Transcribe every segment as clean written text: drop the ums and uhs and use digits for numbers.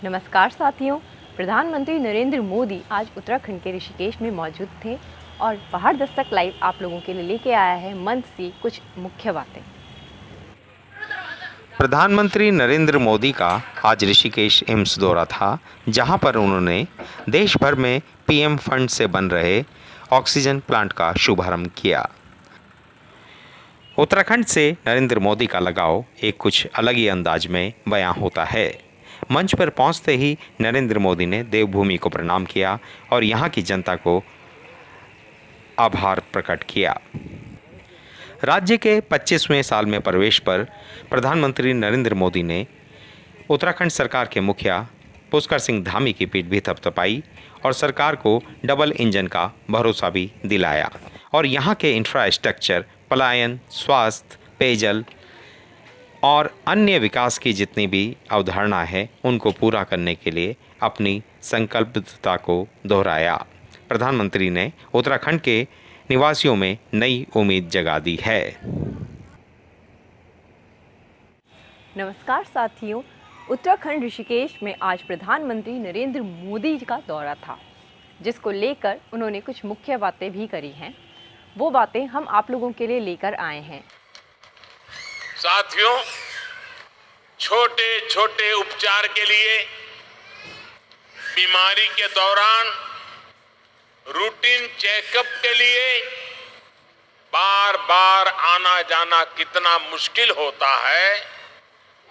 नमस्कार साथियों। प्रधानमंत्री नरेंद्र मोदी आज उत्तराखंड के ऋषिकेश में मौजूद थे और पहाड़ दस्तक लाइव आप लोगों के लिए लेके आया है मन सी कुछ मुख्य बातें। प्रधानमंत्री नरेंद्र मोदी का आज ऋषिकेश एम्स दौरा था, जहां पर उन्होंने देश भर में पीएम फंड से बन रहे ऑक्सीजन प्लांट का शुभारंभ किया। उत्तराखंड से नरेंद्र मोदी का लगाव एक कुछ अलग ही अंदाज में बयां होता है। मंच पर पहुंचते ही नरेंद्र मोदी ने देवभूमि को प्रणाम किया और यहां की जनता को आभार प्रकट किया। राज्य के 25वें साल में प्रवेश पर प्रधानमंत्री नरेंद्र मोदी ने उत्तराखंड सरकार के मुखिया पुष्कर सिंह धामी की पीठ भी थपथपाई और सरकार को डबल इंजन का भरोसा भी दिलाया और यहाँ के इंफ्रास्ट्रक्चर, पलायन, स्वास्थ्य, पेयजल और अन्य विकास की जितनी भी अवधारणा है उनको पूरा करने के लिए अपनी संकल्पबद्धता को दोहराया। प्रधानमंत्री ने उत्तराखंड के निवासियों में नई उम्मीद जगा दी है। नमस्कार साथियों, उत्तराखंड ऋषिकेश में आज प्रधानमंत्री नरेंद्र मोदी का दौरा था, जिसको लेकर उन्होंने कुछ मुख्य बातें भी करी हैं। वो बातें हम आप लोगों के लिए लेकर आए हैं। साथियों, छोटे छोटे उपचार के लिए बीमारी के दौरान रूटीन चेकअप के लिए बार बार आना जाना कितना मुश्किल होता है,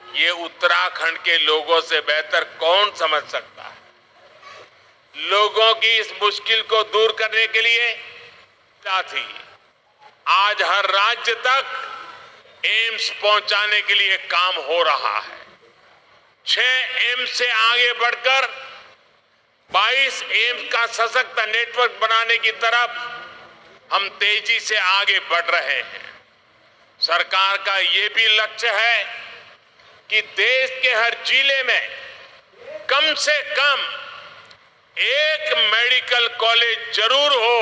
ये उत्तराखंड के लोगों से बेहतर कौन समझ सकता है। लोगों की इस मुश्किल को दूर करने के लिए साथ ही आज हर राज्य तक एम्स पहुंचाने के लिए काम हो रहा है। 6 एम्स से आगे बढ़कर 22 एम्स का सशक्त नेटवर्क बनाने की तरफ हम तेजी से आगे बढ़ रहे हैं। सरकार का ये भी लक्ष्य है कि देश के हर जिले में कम से कम एक मेडिकल कॉलेज जरूर हो।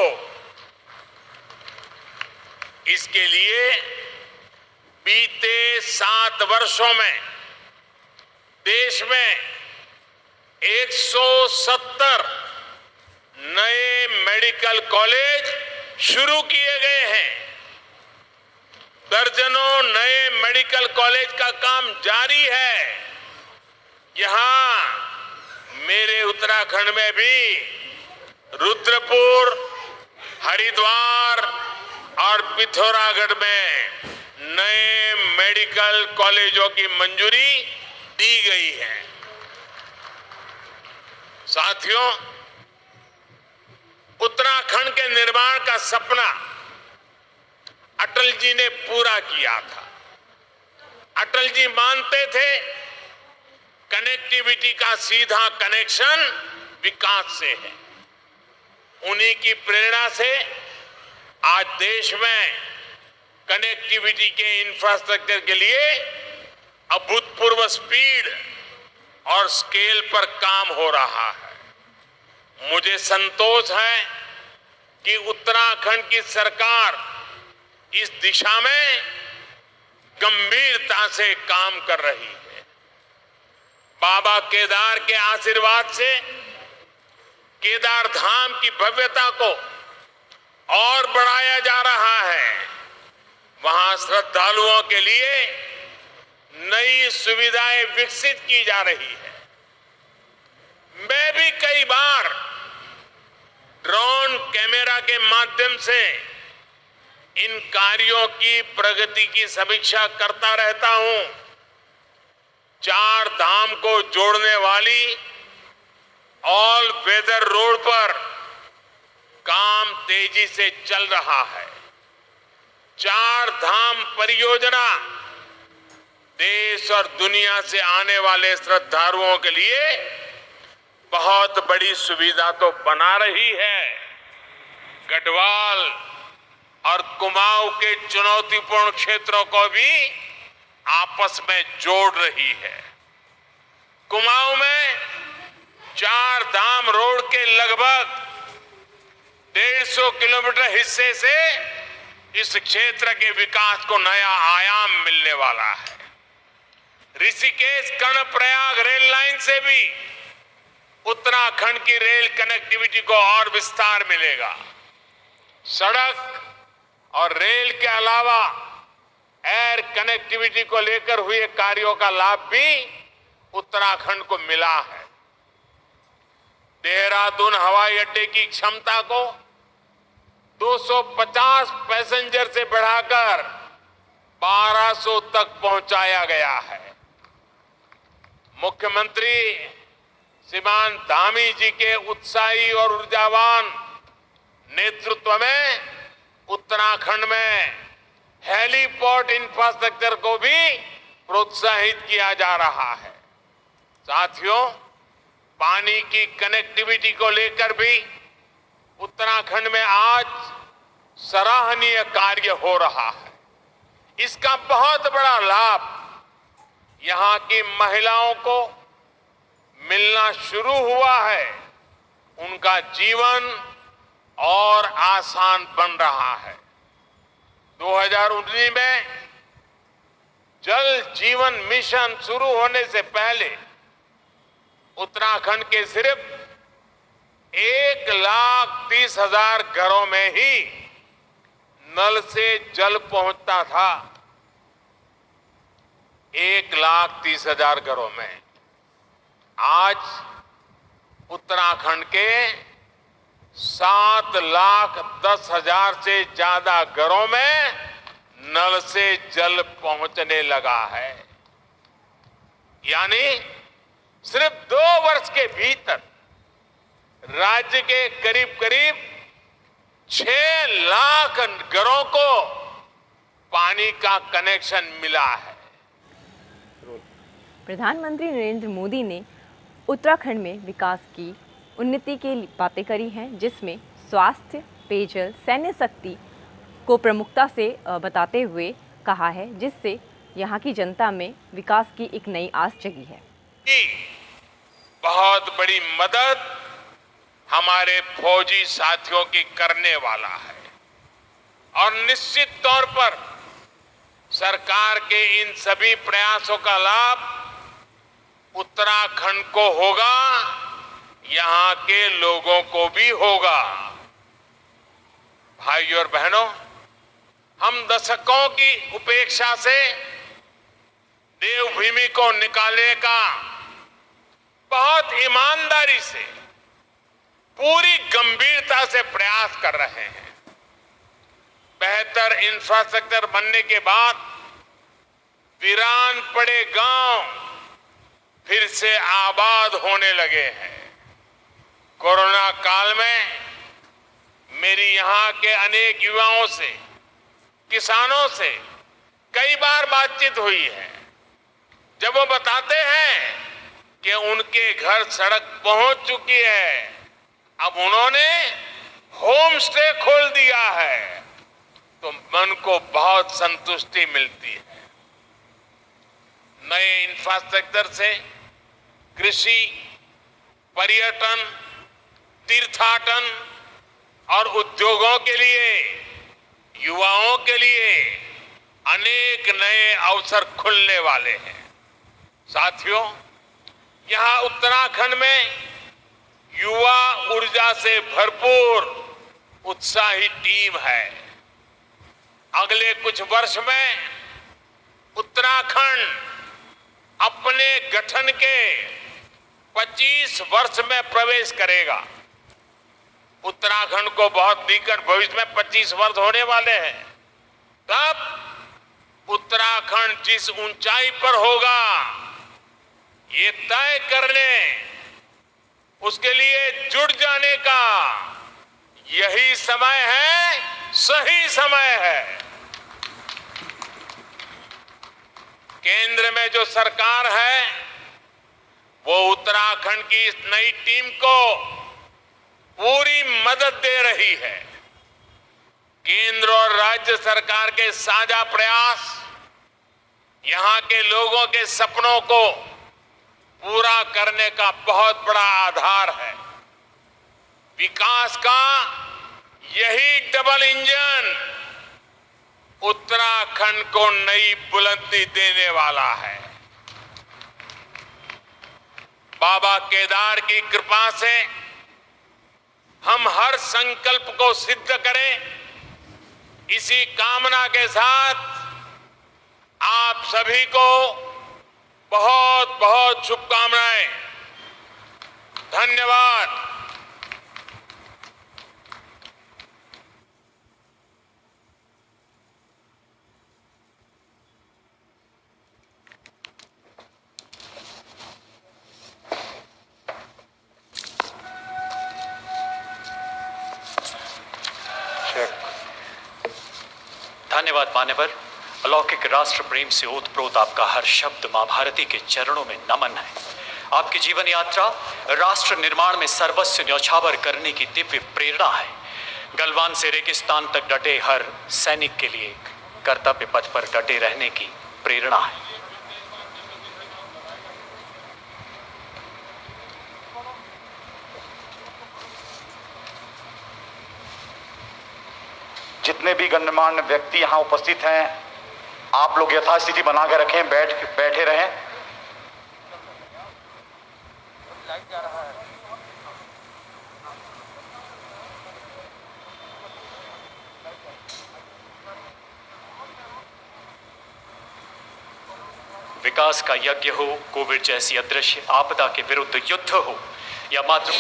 इसके लिए बीते 7 वर्षों में देश में 170 नए मेडिकल कॉलेज शुरू किए गए हैं। दर्जनों नए मेडिकल कॉलेज का काम जारी है। यहां मेरे उत्तराखंड में भी रुद्रपुर, हरिद्वार और पिथौरागढ़ में नए मेडिकल कॉलेजों की मंजूरी दी गई है। साथियों, उत्तराखंड के निर्माण का सपना अटल जी ने पूरा किया था। अटल जी मानते थे कनेक्टिविटी का सीधा कनेक्शन विकास से है। उन्हीं की प्रेरणा से आज देश में कनेक्टिविटी के इंफ्रास्ट्रक्चर के लिए अभूतपूर्व स्पीड और स्केल पर काम हो रहा है। मुझे संतोष है कि उत्तराखंड की सरकार इस दिशा में गंभीरता से काम कर रही है। बाबा केदार के आशीर्वाद से केदार धाम की भव्यता को और बढ़ाया जा रहा है। वहां श्रद्धालुओं के लिए नई सुविधाएं विकसित की जा रही है। मैं भी कई बार ड्रोन कैमरा के माध्यम से इन कार्यों की प्रगति की समीक्षा करता रहता हूं। 4 धाम को जोड़ने वाली ऑल वेदर रोड पर काम तेजी से चल रहा है। 4 धाम परियोजना देश और दुनिया से आने वाले श्रद्धालुओं के लिए बहुत बड़ी सुविधा तो बना रही है, गढ़वाल और कुमाऊं के चुनौतीपूर्ण क्षेत्रों को भी आपस में जोड़ रही है। कुमाऊं में 4 धाम रोड के लगभग 150 किलोमीटर हिस्से से इस क्षेत्र के विकास को नया आयाम मिलने वाला है। ऋषिकेश कर्णप्रयाग रेल लाइन से भी उत्तराखंड की रेल कनेक्टिविटी को और विस्तार मिलेगा। सड़क और रेल के अलावा एयर कनेक्टिविटी को लेकर हुए कार्यों का लाभ भी उत्तराखंड को मिला है। देहरादून हवाई अड्डे की क्षमता को 250 पैसेंजर से बढ़ाकर 1200 तक पहुंचाया गया है। मुख्यमंत्री श्रीमान धामी जी के उत्साही और ऊर्जावान नेतृत्व में उत्तराखंड में हेलीपोर्ट इंफ्रास्ट्रक्चर को भी प्रोत्साहित किया जा रहा है। साथियों, पानी की कनेक्टिविटी को लेकर भी उत्तराखंड में आज सराहनीय कार्य हो रहा है। इसका बहुत बड़ा लाभ यहां की महिलाओं को मिलना शुरू हुआ है। उनका जीवन और आसान बन रहा है। 2019 में जल जीवन मिशन शुरू होने से पहले उत्तराखंड के सिर्फ 1,30,000 घरों में ही नल से जल पहुंचता था। 1,30,000 घरों में। आज उत्तराखंड के 7,10,000 से ज्यादा घरों में नल से जल पहुंचने लगा है। यानी सिर्फ 2 वर्ष के भीतर राज्य के करीब करीब 6 लाख घरों को पानी का कनेक्शन मिला है। प्रधानमंत्री नरेंद्र मोदी ने उत्तराखंड में विकास की उन्नति की बातें करी हैं, जिसमें स्वास्थ्य, पेयजल, सैन्य शक्ति को प्रमुखता से बताते हुए कहा है, जिससे यहाँ की जनता में विकास की एक नई आस जगी है। बहुत बड़ी मदद हमारे फौजी साथियों की करने वाला है और निश्चित तौर पर सरकार के इन सभी प्रयासों का लाभ उत्तराखंड को होगा, यहाँ के लोगों को भी होगा। भाइयों और बहनों, हम दशकों की उपेक्षा से देवभूमि को निकालने का बहुत ईमानदारी से, पूरी गंभीरता से प्रयास कर रहे हैं। बेहतर इंफ्रास्ट्रक्चर बनने के बाद वीरान पड़े गांव फिर से आबाद होने लगे हैं। कोरोना काल में मेरी यहाँ के अनेक युवाओं से, किसानों से कई बार बातचीत हुई है। जब वो बताते हैं कि उनके घर सड़क पहुंच चुकी है, अब उन्होंने होम स्टे खोल दिया है, तो मन को बहुत संतुष्टि मिलती है। नए इंफ्रास्ट्रक्चर से कृषि, पर्यटन, तीर्थाटन और उद्योगों के लिए, युवाओं के लिए अनेक नए अवसर खुलने वाले हैं। साथियों, यहाँ उत्तराखंड में युवा ऊर्जा से भरपूर उत्साही टीम है। अगले कुछ वर्ष में उत्तराखंड अपने गठन के 25 वर्ष में प्रवेश करेगा। उत्तराखंड को बहुत निकट भविष्य में 25 वर्ष होने वाले हैं। तब उत्तराखंड जिस ऊंचाई पर होगा, ये तय करने, उसके लिए जुट जाने का यही समय है, सही समय है। केंद्र में जो सरकार है, वो उत्तराखंड की इस नई टीम को पूरी मदद दे रही है। केंद्र और राज्य सरकार के साझा प्रयास यहाँ के लोगों के सपनों को पूरा करने का बहुत बड़ा आधार है। विकास का यही डबल इंजन उत्तराखंड को नई बुलंदी देने वाला है। बाबा केदार की कृपा से हम हर संकल्प को सिद्ध करें, इसी कामना के साथ आप सभी को बहुत बहुत शुभकामनाएं। धन्यवाद। धन्यवाद मान्यवर। अलौकिक राष्ट्र प्रेम से ओतप्रोत आपका हर शब्द मां भारती के चरणों में नमन है। आपकी जीवन यात्रा राष्ट्र निर्माण में सर्वस्व न्यौछावर करने की दिव्य प्रेरणा है। गलवान से रेगिस्तान तक डटे हर सैनिक के लिए कर्तव्य पथ पर डटे रहने की प्रेरणा है। जितने भी गणमान्य व्यक्ति यहाँ उपस्थित हैं, आप लोग यथास्थिति बनाकर रखें, बैठे रहें। विकास का यज्ञ हो, कोविड जैसी अदृश्य आपदा के विरुद्ध युद्ध हो या मातृ